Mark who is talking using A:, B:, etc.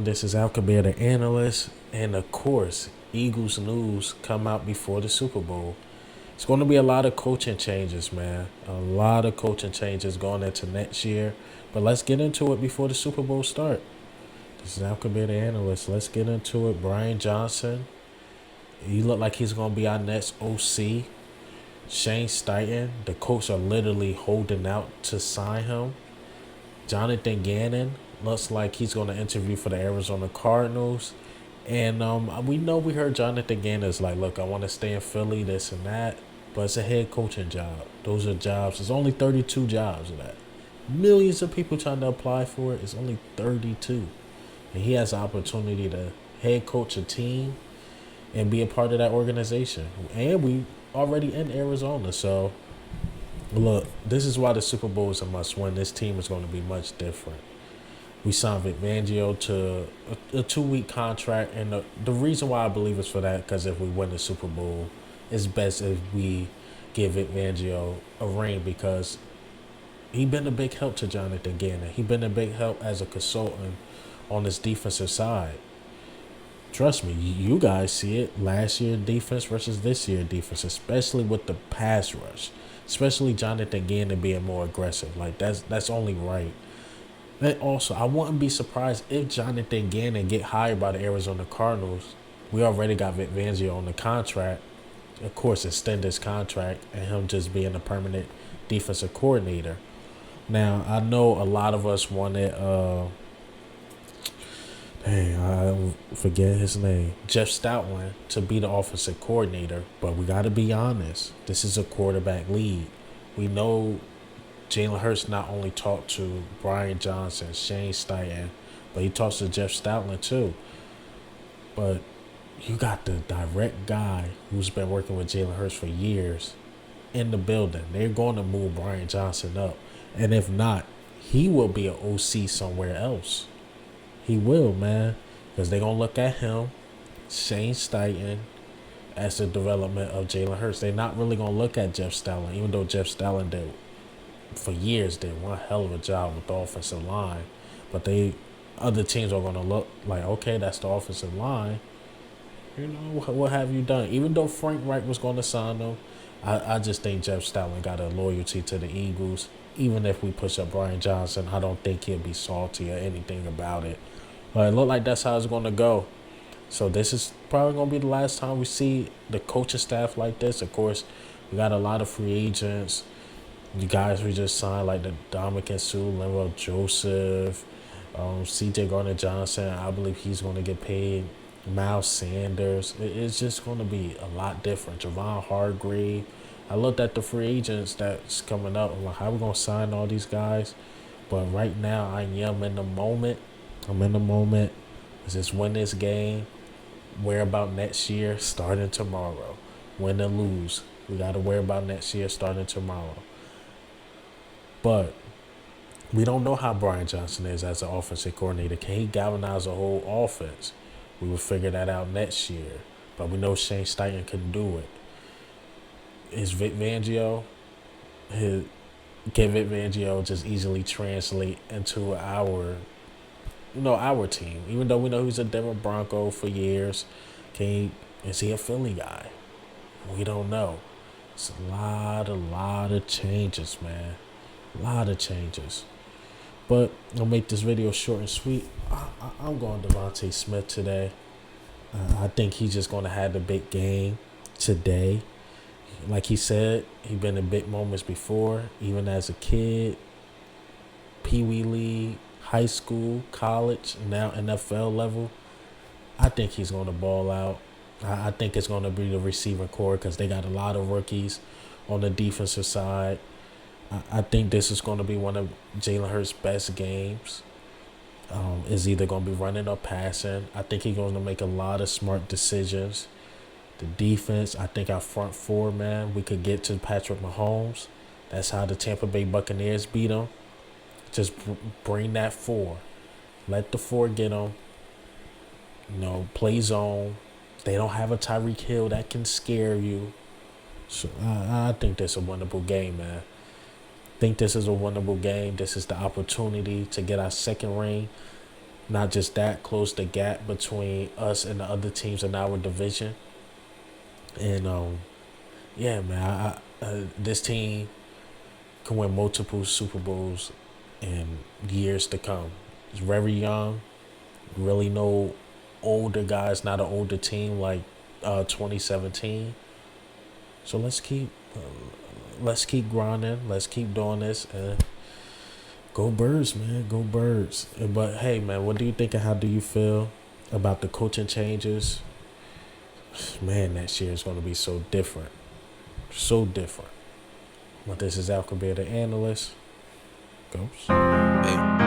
A: This is Alcabir, the analyst, and of course, Eagles news come out before the Super Bowl. It's going to be a lot of coaching changes, man. A lot of coaching changes going into next year. But let's get into it before the Super Bowl start. This is Alcabir, the analyst. Let's get into it. Brian Johnson, he look like he's going to be our next OC. Shane Steichen, the coach are literally holding out to sign him. Jonathan Gannon looks like he's going to interview for the Arizona Cardinals. And we heard Jonathan Gannon is like, look, I want to stay in Philly, this and that. But it's a head coaching job. Those are jobs. There's only 32 jobs of that. Millions of people trying to apply for it. It's only 32. And he has the opportunity to head coach a team and be a part of that organization. And we already in Arizona. So, look, this is why the Super Bowl is a must win. This team is going to be much different. We signed Vic Fangio to a 2-week contract. And the reason why I believe is for that, because if we win the Super Bowl, it's best if we give Vic Fangio a ring, because he been a big help to Jonathan Gannon. He been a big help as a consultant on this defensive side. Trust me, you guys see it. Last year defense versus this year defense, especially with the pass rush. Especially Jonathan Gannon being more aggressive. Like, that's only right. And also, I wouldn't be surprised if Jonathan Gannon get hired by the Arizona Cardinals. We already got Vic Fangio on the contract. Of course, extend his contract and him just being a permanent defensive coordinator. Now, I know a lot of us wanted, I forget his name, Jeff Stoutland, to be the offensive coordinator. But we got to be honest. This is a quarterback league. We know Jalen Hurts not only talked to Brian Johnson, Shane Steichen, but he talks to Jeff Stoutland too. But you got the direct guy who's been working with Jalen Hurts for years in the building. They're going to move Brian Johnson up. And if not, he will be an OC somewhere else. He will, man. Because they're going to look at him, Shane Steichen, as the development of Jalen Hurts. They're not really going to look at Jeff Stoutland, even though Jeff Stoutland did one hell of a job with the offensive line. But other teams are going to look like, okay, that's the offensive line. You know, what have you done? Even though Frank Reich was going to sign them, I just think Jeff Stoutland got a loyalty to the Eagles. Even if we push up Brian Johnson, I don't think he'll be salty or anything about it. But it looked like that's how it's going to go. So this is probably going to be the last time we see the coaching staff like this. Of course, we got a lot of free agents. The guys we just signed, like the Dominican Sue, Linval Joseph, C.J. Gardner-Johnson. I believe he's going to get paid. Miles Sanders. It's just going to be a lot different. Javon Hargrave. I looked at the free agents that's coming up. I'm like, how are we going to sign all these guys? But right now, I am in the moment. I'm in the moment. Let's just win this game. Worry about next year starting tomorrow. Win or lose. We got to worry about next year starting tomorrow. But we don't know how Brian Johnson is as an offensive coordinator. Can he galvanize a whole offense? We will figure that out next year. But we know Shane Steichen can do it. Is Vic Fangio? Can Vic Fangio just easily translate into our team? Even though we know he's a Denver Bronco for years, is he a Philly guy? We don't know. It's a lot of changes, man. A lot of changes. But I'll make this video short and sweet. I'm going Devontae Smith today. I think he's just going to have the big game today. Like he said, he's been in big moments before, even as a kid, Pee Wee League, high school, college, now NFL level. I think he's going to ball out. I think it's going to be the receiving core because they got a lot of rookies on the defensive side. I think this is going to be one of Jalen Hurts' best games. Is either going to be running or passing. I think he's going to make a lot of smart decisions. The defense, I think our front four, man, we could get to Patrick Mahomes. That's how the Tampa Bay Buccaneers beat them. Just bring that four. Let the four get them. Play zone. They don't have a Tyreek Hill that can scare you. So I think this is a winnable game, man. Think this is a winnable game. This is the opportunity to get our second ring. Not just that, close the gap between us and the other teams in our division. And yeah, man, this team can win multiple Super Bowls in years to come. It's very young. Really no older guys, not an older team like 2017. So let's keep grinding. Let's keep doing this and go Birds, man. Go Birds. But hey, man, what do you think and how do you feel about the coaching changes? Man, next year is going to be so different. So different. But this is Al Kabir, the analyst. Ghost.
B: Hey.